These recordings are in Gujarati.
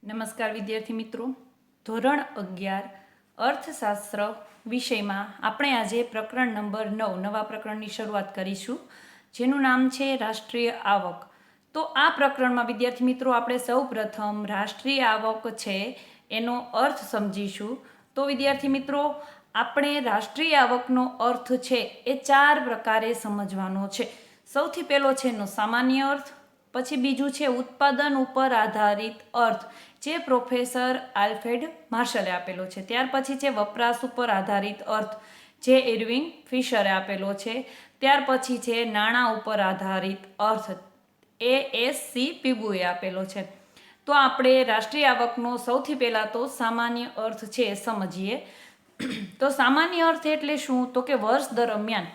નમસ્કાર વિદ્યાર્થી મિત્રો. ધોરણ 11 અર્થશાસ્ત્ર વિષયમાં આપણે આજે પ્રકરણ નંબર 9 નવા પ્રકરણની શરૂઆત કરીશું, જેનું નામ છે રાષ્ટ્રીય આવક. તો આ પ્રકરણમાં વિદ્યાર્થી મિત્રો આપણે સૌ પ્રથમ રાષ્ટ્રીય આવક છે એનો અર્થ સમજીશું. તો વિદ્યાર્થી મિત્રો, આપણે રાષ્ટ્રીય આવકનો અર્થ છે એ 4 પ્રકારે સમજવાનો છે. સૌથી પહેલો છે એનો સામાન્ય અર્થ, પછી બીજું છે ઉત્પાદન ઉપર આધારિત અર્થ, જે પ્રોફેસર આલ્ફ્રેડ માર્શલે આપેલો છે. ત્યાર પછી છે વપરાશ ઉપર આધારિત અર્થ, જે ઇર્વિંગ ફિશરે આપેલો છે. ત્યાર પછી છે નાણાં ઉપર આધારિત અર્થ, ASC પિગુએ આપેલો છે. તો આપણે રાષ્ટ્રીય આવકનો સૌથી પહેલાં તો સામાન્ય અર્થ છે એ સમજીએ. તો સામાન્ય અર્થ એટલે શું? તો કે વર્ષ દરમિયાન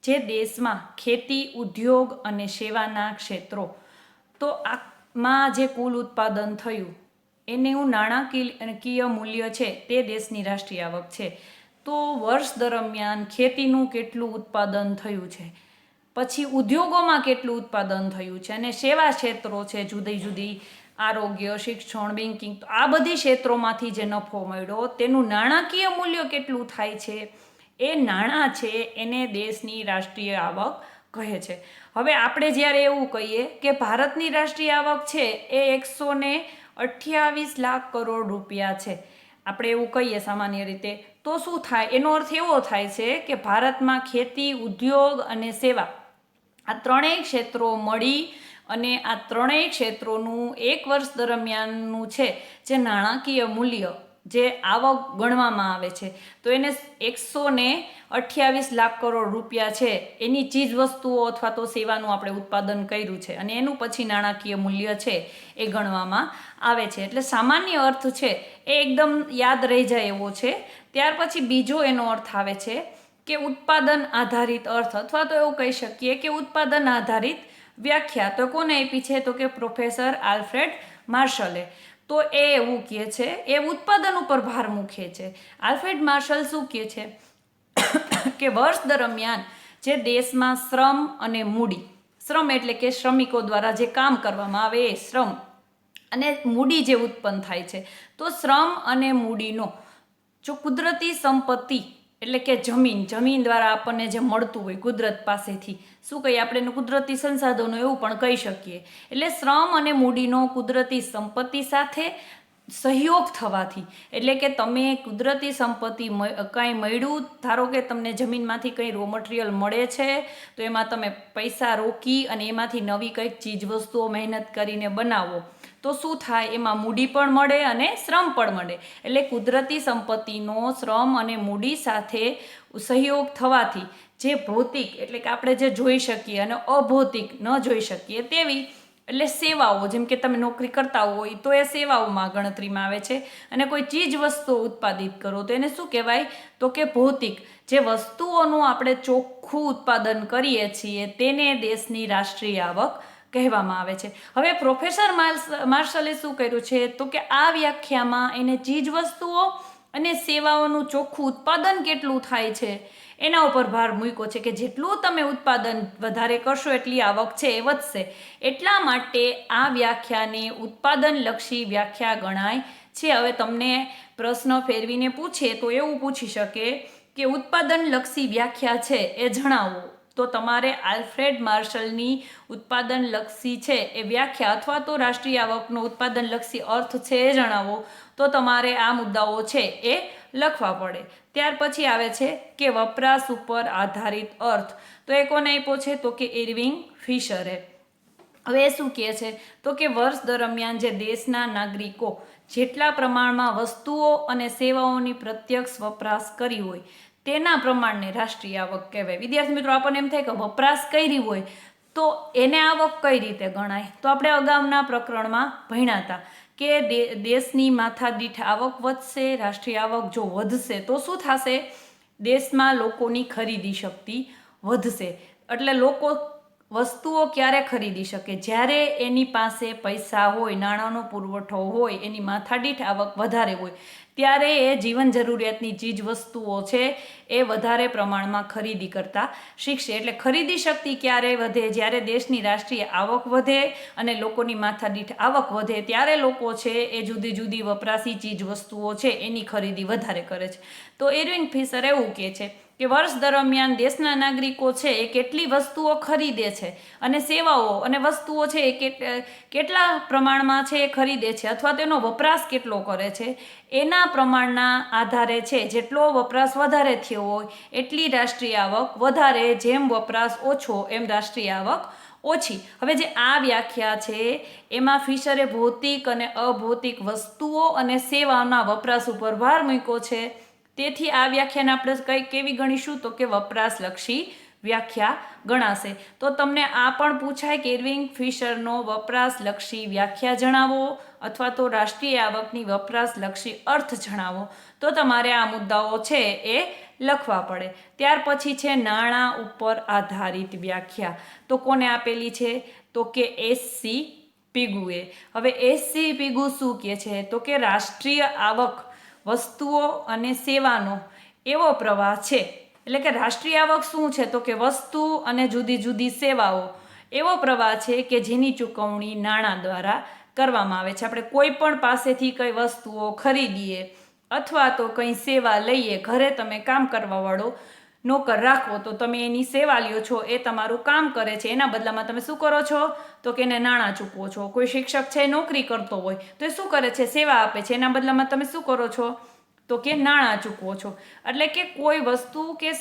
જે દેશમાં ખેતી, ઉદ્યોગ અને સેવાના ક્ષેત્રો, તો આમાં જે કુલ ઉત્પાદન થયું એનું નાણાકીય મૂલ્ય છે તે દેશની રાષ્ટ્રીય આવક છે. તો વર્ષ દરમિયાન ખેતીનું કેટલું ઉત્પાદન થયું છે, પછી ઉદ્યોગોમાં કેટલું ઉત્પાદન થયું છે, અને સેવા ક્ષેત્રો છે જુદી જુદી, આરોગ્ય, શિક્ષણ, બેન્કિંગ, તો આ બધી ક્ષેત્રોમાંથી જે નફો મળ્યો તેનું નાણાકીય મૂલ્ય કેટલું થાય છે, એ નાણાં છે એને દેશની રાષ્ટ્રીય આવક કહે છે. હવે આપણે જ્યારે એવું કહીએ કે ભારતની રાષ્ટ્રીય આવક છે એ 128 લાખ કરોડ રૂપિયા છે, આપણે એવું કહીએ સામાન્ય રીતે, તો શું થાય? એનો અર્થ એવો થાય છે કે ભારતમાં ખેતી, ઉદ્યોગ અને સેવા આ ત્રણેય ક્ષેત્રો મળી અને આ ત્રણેય ક્ષેત્રોનું એક વર્ષ દરમિયાનનું છે જે નાણાકીય મૂલ્ય, જે આવક ગણવામાં આવે છે, તો એને 128 લાખ કરોડ રૂપિયા છે એની ચીજ વસ્તુઓ અથવા તો સેવાનું આપણે ઉત્પાદન કર્યું છે, અને એનું પછી નાણાકીય મૂલ્ય છે એ ગણવામાં આવે છે. એટલે સામાન્ય અર્થ છે એ એકદમ યાદ રહી જાય એવો છે. ત્યાર પછી બીજો એનો અર્થ આવે છે કે ઉત્પાદન આધારિત અર્થ, અથવા તો એવું કહી શકીએ કે ઉત્પાદન આધારિત વ્યાખ્યા. તો કોને આપી છે? તો કે પ્રોફેસર આલ્ફ્રેડ માર્શલે. તો એ એવું કહે છે, એ ઉત્પાદન ઉપર ભાર મૂકે છે. આલ્ફ્રેડ માર્શલ શું કહે છે કે વર્ષ દરમિયાન જે દેશમાં શ્રમ અને મૂડી, શ્રમ એટલે કે શ્રમિકો દ્વારા જે કામ કરવામાં આવે એ શ્રમ, અને મૂડી જે ઉત્પન્ન થાય છે, તો શ્રમ અને મૂડીનો જો કુદરતી સંપત્તિ એટલે કે જમીન દ્વારા આપણને જે મળતું હોય કુદરત પાસેથી, શું કહીએ આપણે એને કુદરતી સંસાધનો એવું પણ કહી શકીએ. એટલે શ્રમ અને મૂડીનો કુદરતી સંપત્તિ સાથે સહયોગ થવાથી, એટલે કે તમે કુદરતી સંપત્તિ કાંઈ મળ્યું, ધારો કે તમને જમીનમાંથી કંઈ રો મટીરિયલ મળે છે, તો એમાં તમે પૈસા રોકી અને એમાંથી નવી કંઈક ચીજ વસ્તુઓ મહેનત કરીને બનાવો, તો શું થાય? એમાં મૂડી પણ મળે અને શ્રમ પણ મળે. એટલે કુદરતી સંપત્તિનો શ્રમ અને મૂડી સાથે સહયોગ થવાથી જે ભૌતિક એટલે કે આપણે જે જોઈ શકીએ અને અભૌતિક ન જોઈ શકીએ તેવી, એટલે સેવાઓ, જેમ કે તમે નોકરી કરતા હોય તો એ સેવાઓમાં ગણતરીમાં આવે છે, અને કોઈ ચીજ વસ્તુઓ ઉત્પાદિત કરો તો એને શું કહેવાય? તો કે ભૌતિક જે વસ્તુઓનું આપણે ચોખ્ખું ઉત્પાદન કરીએ છીએ તેને દેશની રાષ્ટ્રીય આવક કહેવામાં આવે છે. હવે પ્રોફેસર માર્શલે શું કર્યું છે? તો કે આ વ્યાખ્યામાં એને ચીજ વસ્તુઓ અને સેવાઓનું ચોખ્ખું ઉત્પાદન કેટલું થાય છે એના ઉપર ભાર મૂક્યો છે, કે જેટલું તમે ઉત્પાદન વધારે કરશો એટલી આવક છે એ વધશે. એટલા માટે આ વ્યાખ્યાને ઉત્પાદનલક્ષી વ્યાખ્યા ગણાય છે. હવે તમને પ્રશ્ન ફેરવીને પૂછે તો એવું પૂછી શકે કે ઉત્પાદનલક્ષી વ્યાખ્યા છે એ જણાવો. તો તમારે આલ્ફ્રેડ માર્શલની ઉત્પાદનલક્ષી છે એ વ્યાખ્યા અથવા તો રાષ્ટ્રીય આવકનો ઉત્પાદનલક્ષી અર્થ છે એ જણાવો. તો તમારે આ મુદ્દાઓ છે એ લખવા પડે. ત્યાર પછી આવે છે કે વપરાશ ઉપર આધારિત અર્થ. તો એ કોને આપ્યો છે? તો કે ઇર્વિંગ ફિશરે. હવે શું કહે છે? તો કે વર્ષ દરમિયાન જે દેશના નાગરિકો જેટલા પ્રમાણમાં વસ્તુઓ અને સેવાઓની પ્રત્યક્ષ વપરાશ કરી હોય તેના પ્રમાણને રાષ્ટ્રીય આવક કહેવાય. વિદ્યાર્થી મિત્રો, આપણને એમ થાય કે વપરાશ કરી હોય તો એને આવક કઈ રીતે ગણાય? તો આપણે અગાઉના પ્રકરણમાં ભણ્યા હતા કે દેશની માથાદીઠ આવક વધશે, રાષ્ટ્રીય આવક જો વધશે તો શું થશે? દેશમાં લોકોની ખરીદી શક્તિ વધશે. એટલે લોકો વસ્તુઓ ક્યારે ખરીદી શકે? જ્યારે એની પાસે પૈસા હોય, નાણાંનો પુરવઠો હોય, એની માથાદીઠ આવક વધારે હોય, ત્યારે એ જીવન જરૂરિયાતની ચીજ વસ્તુઓ છે એ વધારે પ્રમાણમાં ખરીદી કરતા શીખશે. એટલે ખરીદી શક્તિ ક્યારે વધે? જ્યારે દેશની રાષ્ટ્રીય આવક વધે અને લોકોની માથાદીઠ આવક વધે, ત્યારે લોકો છે એ જુદી જુદી વપરાશી ચીજ વસ્તુઓ છે એની ખરીદી વધારે કરે છે. તો એર્વિંગ ફિશર એવું કહે છે કે વર્ષ દરમિયાન દેશના નાગરિકો છે એ કેટલી વસ્તુઓ ખરીદે છે અને સેવાઓ અને વસ્તુઓ છે એ કેટલા પ્રમાણમાં છે એ ખરીદે છે અથવા તેનો વપરાશ કેટલો કરે છે, એના પ્રમાણના આધારે છે જેટલો વપરાશ વધારે થયો હોય એટલી રાષ્ટ્રીય આવક વધારે, જેમ વપરાશ ઓછો એમ રાષ્ટ્રીય આવક ઓછી. હવે જે આ વ્યાખ્યા છે એમાં ફિશરે ભૌતિક અને અભૌતિક વસ્તુઓ અને સેવાના વપરાશ ઉપર ભાર મૂક્યો છે. તેથી આ વ્યાખ્યાને આપણે કેવી ગણીશું? તો કે વપરાશલક્ષી વ્યાખ્યા ગણાશે. તો તમને આ પણ પૂછાય કે એર્વિંગ ફિશરનો વપરાશલક્ષી વ્યાખ્યા જણાવો અથવા તો રાષ્ટ્રીય આવકની વપરાશલક્ષી અર્થ જણાવો, તો તમારે આ મુદ્દાઓ છે એ લખવા પડે. ત્યાર પછી છે નાણાં ઉપર આધારિત વ્યાખ્યા. તો કોને આપેલી છે? તો કે એસ.સી. પિગુએ. હવે એસ.સી. પિગુ શું કહે છે? તો કે રાષ્ટ્રીય આવક વસ્તુઓ અને સેવાનો એવો પ્રવાહ છે. એટલે કે રાષ્ટ્રીય આવક શું છે? તો કે વસ્તુ અને જુદી જુદી સેવાઓ એવો પ્રવાહ છે કે જેની ચૂકવણી નાણાં દ્વારા કરવામાં આવે છે. આપણે કોઈ પણ પાસેથી કઈ વસ્તુઓ ખરીદીએ અથવા તો કંઈ સેવા લઈએ, ઘરે તમે કામ કરવાવાળો નોકર રાખો તો તમે એની સેવા લ્યો છો, એ તમારું કામ કરે છે, એના બદલામાં તમે શું કરો છો? તો કે એને નાણાં ચૂકવો છો. કોઈ શિક્ષક છે નોકરી કરતો હોય તો એ શું કરે છે? સેવા આપે છે, એના બદલામાં તમે શું કરો છો? તો કે નાણાં ચૂકવો છો. એટલે કે કોઈ વસ્તુ કે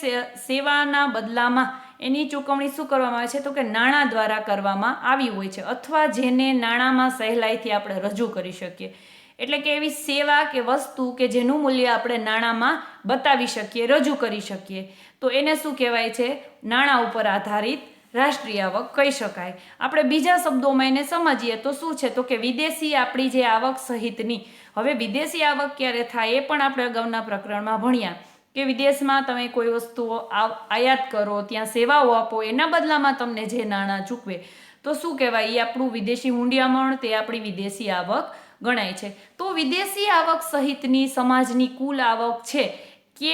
સેવાના બદલામાં એની ચૂકવણી શું કરવામાં આવે છે? તો કે નાણાં દ્વારા કરવામાં આવી હોય છે અથવા જેને નાણાંમાં સહેલાઈથી આપણે રજૂ કરી શકીએ. એટલે કે એવી સેવા કે વસ્તુ કે જેનું મૂલ્ય આપણે નાણાંમાં બતાવી શકીએ, રજૂ કરી શકીએ, તો એને શું કહેવાય છે? નાણાં ઉપર આધારિત રાષ્ટ્રીય આવક કહી શકાય. આપણે બીજા શબ્દોમાં એને સમજીએ તો શું છે? તો કે વિદેશી આપણી જે આવક સહિતની. હવે વિદેશી આવક ક્યારે થાય એ પણ આપણે અગાઉના પ્રકરણમાં ભણ્યા કે વિદેશમાં તમે કોઈ વસ્તુઓ આયાત કરો, ત્યાં સેવાઓ આપો, એના બદલામાં તમને જે નાણાં ચૂકવે તો શું કહેવાય? એ આપણું વિદેશી મૂંડિયામણ, તે આપણી વિદેશી આવક ગણાય છે. તો વિદેશી આવક સહિતની સમાજની કુલ આવક છે કે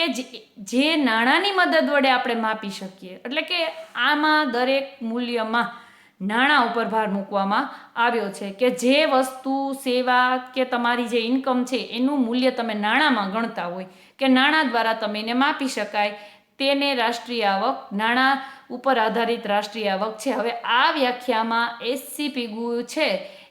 જે નાણાંની મદદ વડે આપણે માપી શકીએ. એટલે કે આમાં દરેક મૂલ્યમાં નાણાં ઉપર ભાર મૂકવામાં આવ્યો છે કે જે વસ્તુ, સેવા કે તમારી જે ઇન્કમ છે એનું મૂલ્ય તમે નાણાંમાં ગણતા હોય કે નાણાં દ્વારા તમે એને માપી શકાય, તેને રાષ્ટ્રીય આવક, નાણાં ઉપર આધારિત રાષ્ટ્રીય આવક છે. હવે આ વ્યાખ્યામાં એસ.સી. પિગુ છે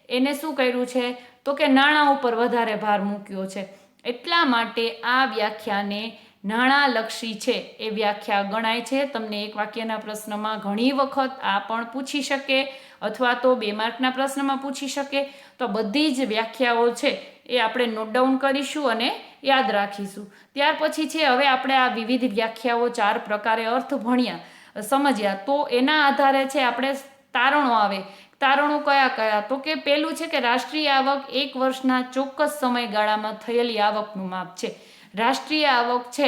એને શું કર્યું છે? તો કે નાણાં ઉપર વધારે ભાર મૂક્યો છે. એટલા માટે આ વ્યાખ્યાને નાણાંલક્ષી છે એ વ્યાખ્યા ગણાય છે. તમને એક વાક્યના પ્રશ્નમાં ઘણી વખત આ પણ પૂછી શકે અથવા તો 2 માર્કના પ્રશ્નમાં પૂછી શકે. તો બધી જ વ્યાખ્યાઓ છે એ આપણે નોટ ડાઉન કરીશું અને યાદ રાખીશું. ત્યાર પછી છે હવે આપણે આ વિવિધ વ્યાખ્યાઓ 4 પ્રકારે અર્થ ભણ્યા, સમજ્યા. તો એના આધારે છે આપણે તારણો આવે. તારણો કયા કયા? તો કે પહેલું છે કે રાષ્ટ્રીય આવક એક વર્ષના ચોક્કસ સમયગાળામાં થયેલી આવકનું માપ છે. રાષ્ટ્રીય આવક છે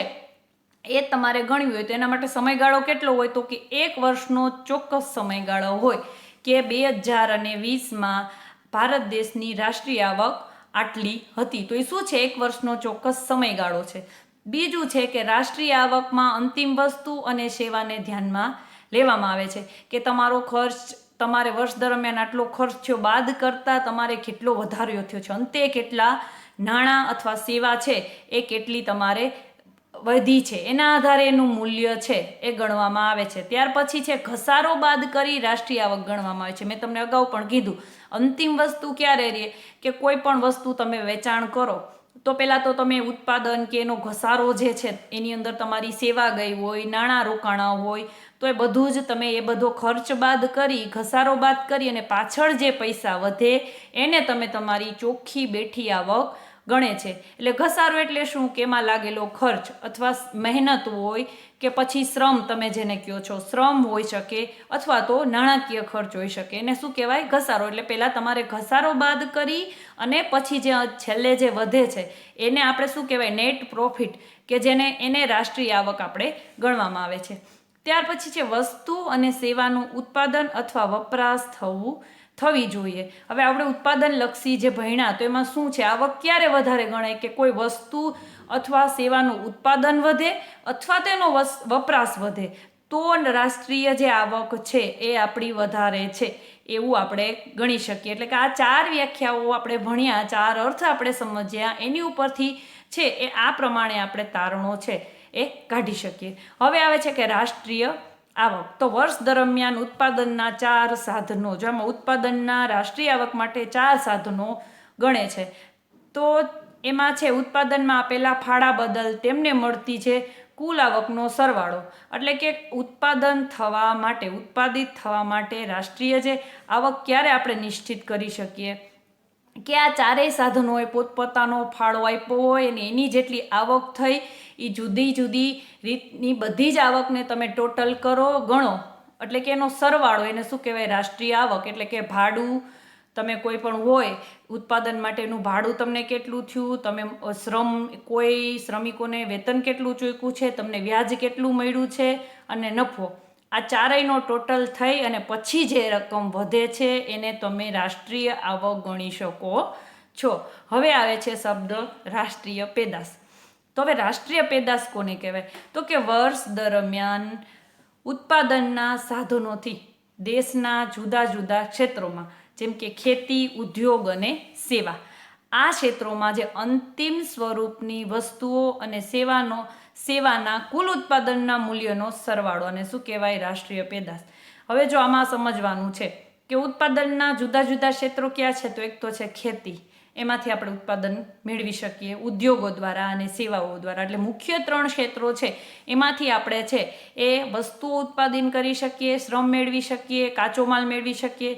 એ તમારે ગણવી હોય તો એના માટે સમયગાળો કેટલો હોય? તો કે 1 વર્ષનો ચોક્કસ સમયગાળો હોય કે 2020માં ભારત દેશની રાષ્ટ્રીય આવક આટલી હતી. તો એ શું છે? 1 વર્ષનો ચોક્કસ સમયગાળો છે. બીજું છે કે રાષ્ટ્રીય આવકમાં અંતિમ વસ્તુ અને સેવાને ધ્યાનમાં લેવામાં આવે છે કે તમારો ખર્ચ, તમારે વર્ષ દરમિયાન આટલો ખર્ચ થયો બાદ કરતાં તમારે કેટલો વધારો થયો છે, અંતે કેટલા નાણાં અથવા સેવા છે એ કેટલી તમારે વધી છે, એના આધારે એનું મૂલ્ય છે એ ગણવામાં આવે છે. ત્યાર પછી છે ઘસારો બાદ કરી રાષ્ટ્રીય આવક ગણવામાં આવે છે. મેં તમને અગાઉ પણ કીધું, અંતિમ વસ્તુ ક્યારે રહે કે કોઈ પણ વસ્તુ તમે વેચાણ કરો તો પહેલાં તો તમે ઉત્પાદન કે એનો ઘસારો જે છે એની અંદર તમારી સેવા ગઈ હોય, નાણાં રોકાણા હોય, તો એ બધું જ તમે એ બધો ખર્ચ બાદ કરી, ઘસારો બાદ કરી અને પાછળ જે પૈસા વધે એને તમે તમારી ચોખ્ખી બેઠી આવક ગણે છે. એટલે ઘસારો એટલે શું? કે એમાં લાગેલો ખર્ચ અથવા મહેનત હોય કે પછી શ્રમ, તમે જેને કહો છો શ્રમ હોઈ શકે અથવા તો નાણાકીય ખર્ચ હોઈ શકે, એને શું કહેવાય? ઘસારો. એટલે પહેલાં તમારે ઘસારો બાદ કરી અને પછી જે છેલ્લે જે વધે છે એને આપણે શું કહેવાય? નેટ પ્રોફિટ, કે એને રાષ્ટ્રીય આવક આપણે ગણવામાં આવે છે. ત્યાર પછી છે વસ્તુ અને સેવાનું ઉત્પાદન અથવા વપરાશ થવી જોઈએ. હવે આપણે ઉત્પાદનલક્ષી જે ભણ્યા તો એમાં શું છે, આવક ક્યારે વધારે ગણાય કે કોઈ વસ્તુ અથવા સેવાનું ઉત્પાદન વધે અથવા તેનો વપરાશ વધે તો રાષ્ટ્રીય જે આવક છે એ આપણી વધારે છે એવું આપણે ગણી શકીએ. એટલે કે આ 4 વ્યાખ્યાઓ આપણે ભણ્યા, 4 અર્થ આપણે સમજ્યા, એની ઉપરથી છે એ આ પ્રમાણે આપણે તારણો છે એ કાઢી શકીએ. હવે આવે છે કે રાષ્ટ્રીય આવક. તો વર્ષ દરમિયાન ઉત્પાદનના 4 સાધનો, જેમાં ઉત્પાદનના રાષ્ટ્રીય આવક માટે 4 સાધનો ગણે છે. તો એમાં છે ઉત્પાદનમાં આપેલા ફાળા બદલ તેમને મળતી છે કુલ આવકનો સરવાળો. એટલે કે ઉત્પાદિત થવા માટે રાષ્ટ્રીય જે આવક ક્યારે આપણે નિશ્ચિત કરી શકીએ કે આ 4 સાધનોએ પોતપોતાનો ફાળો આપ્યો હોય અને એની જેટલી આવક થઈ એ જુદી જુદી રીતની બધી જ આવકને તમે ટોટલ કરો, ગણો, એટલે કે એનો સરવાળો, એને શું કહેવાય, રાષ્ટ્રીય આવક. એટલે કે ભાડું તમે કોઈ પણ હોય ઉત્પાદન માટેનું ભાડું તમને કેટલું થયું, તમે કોઈ શ્રમિકોને વેતન કેટલું ચૂક્યું છે, તમને વ્યાજ કેટલું મળ્યું છે અને નફો, આ 4નો ટોટલ થઈ અને પછી જે રકમ વધે છે એને તમે રાષ્ટ્રીય આવક ગણી શકો છો. હવે આવે છે શબ્દ રાષ્ટ્રીય પેદાશ. તો હવે રાષ્ટ્રીય પેદાશ કોને કહેવાય? તો કે વર્ષ દરમિયાન ઉત્પાદનના સાધનોથી દેશના જુદા જુદા ક્ષેત્રોમાં, જેમ કે ખેતી, ઉદ્યોગ અને સેવા, આ ક્ષેત્રોમાં જે અંતિમ સ્વરૂપની વસ્તુઓ અને સેવાના કુલ ઉત્પાદનના મૂલ્યનો સરવાળો, અને શું કહેવાય, રાષ્ટ્રીય પેદાશ. હવે જો આમાં સમજવાનું છે કે ઉત્પાદનના જુદા જુદા ક્ષેત્રો ક્યાં છે, તો એક તો છે ખેતી, એમાંથી આપણે ઉત્પાદન મેળવી શકીએ ઉદ્યોગો દ્વારા અને સેવાઓ દ્વારા. એટલે મુખ્ય 3 ક્ષેત્રો છે એમાંથી આપણે છે એ વસ્તુઓ ઉત્પાદન કરી શકીએ, શ્રમ મેળવી શકીએ, કાચો માલ મેળવી શકીએ.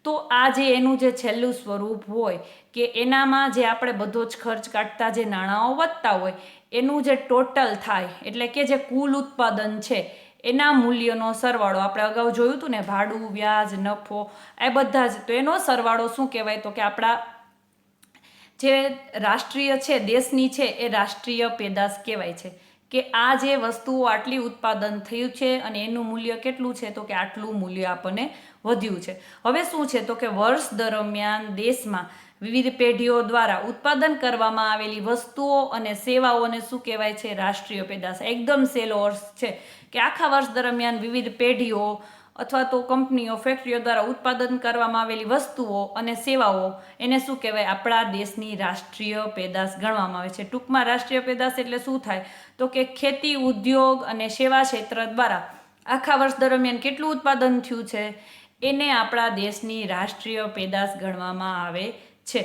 તો આ જે એનું જે છેલ્લું સ્વરૂપ હોય કે એનામાં જે આપણે બધો જ ખર્ચ કાઢતા જે નાણાંઓ વધતા હોય એનું જે ટોટલ થાય, એટલે કે જે કુલ ઉત્પાદન છે એના મૂલ્યનો સરવાળો. આપણે અગાઉ જોયું હતું ને, ભાડું, વ્યાજ, નફો, એ બધા જ. તો એનો સરવાળો શું કહેવાય? તો કે આપણા જે રાષ્ટ્રીય છે, દેશની છે, એ રાષ્ટ્રીય પેદાશ કહેવાય છે. કે આ જે વસ્તુઓ આટલી ઉત્પાદન થયું છે અને એનું મૂલ્ય કેટલું છે, તો કે આટલું મૂલ્ય આપણને વધ્યું છે. હવે શું છે, તો કે વર્ષ દરમિયાન દેશમાં વિવિધ પેઢીઓ દ્વારા ઉત્પાદન કરવામાં આવેલી વસ્તુઓ અને સેવાઓને શું કહેવાય છે? રાષ્ટ્રીય પેદાશ. એકદમ સહેલો અર્થ છે કે આખા વર્ષ દરમિયાન વિવિધ પેઢીઓ અથવા તો કંપનીઓ, ફેક્ટરીઓ દ્વારા ઉત્પાદન કરવામાં આવેલી વસ્તુઓ અને સેવાઓ, એને શું કહેવાય? આપણા દેશની રાષ્ટ્રીય પેદાશ ગણવામાં આવે છે. ટૂંકમાં રાષ્ટ્રીય પેદાશ એટલે શું થાય? તો કે ખેતી, ઉદ્યોગ અને સેવા ક્ષેત્ર દ્વારા આખા વર્ષ દરમિયાન કેટલું ઉત્પાદન થયું છે એને આપણા દેશની રાષ્ટ્રીય પેદાશ ગણવામાં આવે છે.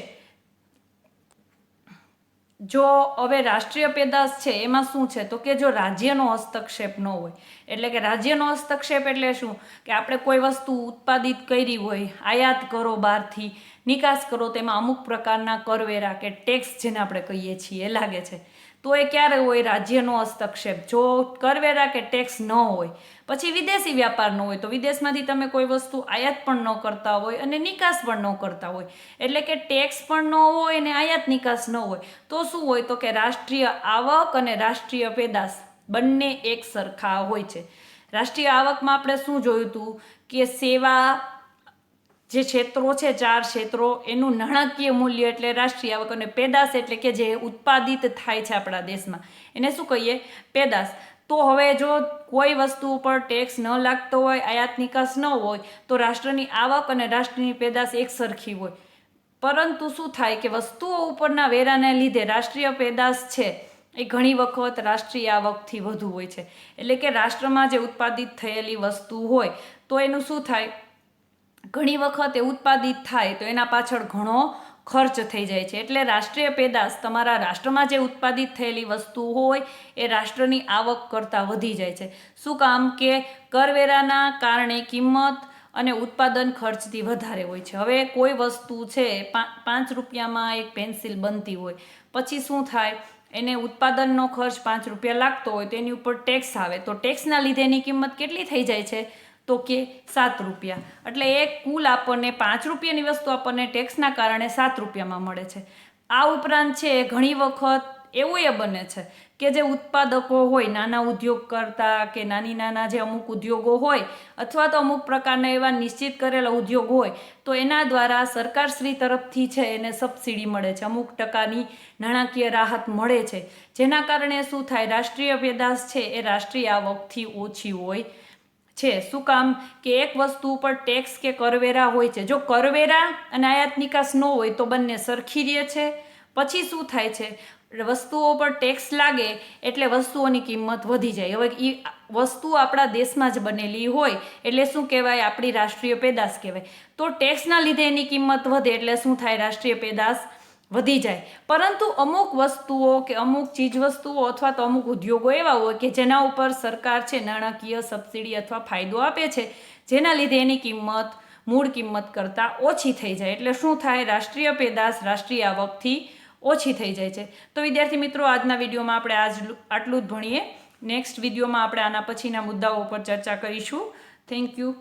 જો હવે રાષ્ટ્રીય પેદાશ છે એમાં શું છે, તો કે જો રાજ્યનો હસ્તક્ષેપ ન હોય, એટલે કે રાજ્યનો હસ્તક્ષેપ એટલે શું, કે આપણે કોઈ વસ્તુ ઉત્પાદિત કરી હોય, આયાત કરો બહારથી, નિકાસ કરો, તેમાં અમુક પ્રકારના કરવેરા કે ટેક્સ જેને આપણે કહીએ છીએ એ લાગે છે, તો એ ક્યારે હોય? રાજ્યનો હસ્તક્ષેપ. જો કરવેરા કે ટેક્સ ન હોય, પછી વિદેશી વ્યાપાર ન હોય, તો વિદેશમાંથી તમે કોઈ વસ્તુ આયાત પણ ન કરતા હોય અને નિકાસ પણ ન કરતા હોય, એટલે કે ટેક્સ પણ ન હોય અને આયાત નિકાસ ન હોય, તો શું હોય? તો કે રાષ્ટ્રીય આવક અને રાષ્ટ્રીય પેદાશ બંને એક સરખા હોય છે. રાષ્ટ્રીય આવકમાં આપણે શું જોયું હતું કે સેવા જે ક્ષેત્રો છે, 4 ક્ષેત્રો, એનું નાણાકીય મૂલ્ય એટલે રાષ્ટ્રીય આવક, અને પેદાશ એટલે કે જે ઉત્પાદિત થાય છે આપણા દેશમાં એને શું કહીએ? પેદાશ. તો હવે જો કોઈ વસ્તુ ઉપર ટેક્સ ન લાગતો હોય, આયાત નિકાસ ન હોય, તો રાષ્ટ્રની આવક અને રાષ્ટ્રની પેદાશ એક સરખી હોય. પરંતુ શું થાય કે વસ્તુઓ ઉપરના વેરાને લીધે રાષ્ટ્રીય પેદાશ છે એ ઘણી વખત રાષ્ટ્રીય આવકથી વધુ હોય છે. એટલે કે રાષ્ટ્રમાં જે ઉત્પાદિત થયેલી વસ્તુ હોય તો એનું શું થાય, ઘણી વખત એ ઉત્પાદિત થાય તો એના પાછળ ઘણો ખર્ચ થઈ જાય છે. એટલે રાષ્ટ્રીય પેદાશ તમારા રાષ્ટ્રમાં જે ઉત્પાદિત થયેલી વસ્તુ હોય એ રાષ્ટ્રની આવક કરતાં વધી જાય છે. શું કામ? કે કરવેરાના કારણે કિંમત અને ઉત્પાદન ખર્ચથી વધારે હોય છે. હવે કોઈ વસ્તુ છે 5 રૂપિયામાં એક પેન્સિલ બનતી હોય, પછી શું થાય, એને ઉત્પાદનનો ખર્ચ 5 રૂપિયા લાગતો હોય તો એની ઉપર ટેક્સ આવે, તો ટેક્સના લીધે એની કિંમત કેટલી થઈ જાય છે? તો કે 7 રૂપિયા. એટલે એક કુલ આપણને 5 રૂપિયાની વસ્તુ આપણને ટેક્સના કારણે 7 રૂપિયામાં મળે છે. આ ઉપરાંત છે ઘણી વખત એવું એ બને છે કે જે ઉત્પાદકો હોય નાના ઉદ્યોગ કરતા કે નાના જે અમુક ઉદ્યોગો હોય અથવા તો અમુક પ્રકારના એવા નિશ્ચિત કરેલા ઉદ્યોગ હોય તો એના દ્વારા સરકારશ્રી તરફથી છે એને સબસિડી મળે છે, અમુક ટકાની નાણાકીય રાહત મળે છે, જેના કારણે શું થાય, રાષ્ટ્રીય પેદાશ છે એ રાષ્ટ્રીય આવકથી ઓછી હોય છે. શું કામ કે એક વસ્તુ ઉપર ટેક્સ કે કરવેરા હોય છે, જો કરવેરા અને આયાત નિકાસ ન હોય તો બંને સરખી રહે છે. પછી શું થાય છે, વસ્તુઓ પર ટેક્સ લાગે એટલે વસ્તુઓની કિંમત વધી જાય. હવે એ વસ્તુ આપણા દેશમાં જ બનેલી હોય એટલે શું કહેવાય, આપણી રાષ્ટ્રીય પેદાશ કહેવાય. તો ટેક્સના લીધે એની કિંમત વધે એટલે શું થાય, રાષ્ટ્રીય પેદાશ વધી જાય. પરંતુ અમુક વસ્તુઓ કે અમુક ચીજ વસ્તુઓ અથવા તો અમુક ઉદ્યોગો એવા હોય કે જેના ઉપર સરકાર છે નાણાકીય સબસિડી અથવા ફાયદો આપે છે, જેના લીધે એની કિંમત મૂળ કિંમત કરતાં ઓછી થઈ જાય. એટલે શું થાય, રાષ્ટ્રીય પેદાશ રાષ્ટ્રીય આવકથી ઓછી થઈ જાય છે. તો વિદ્યાર્થી મિત્રો, આજના વિડીયોમાં આપણે આટલું જ ભણીએ. નેક્સ્ટ વિડીયોમાં આપણે આના પછીના મુદ્દાઓ પર ચર્ચા કરીશું. Thank you.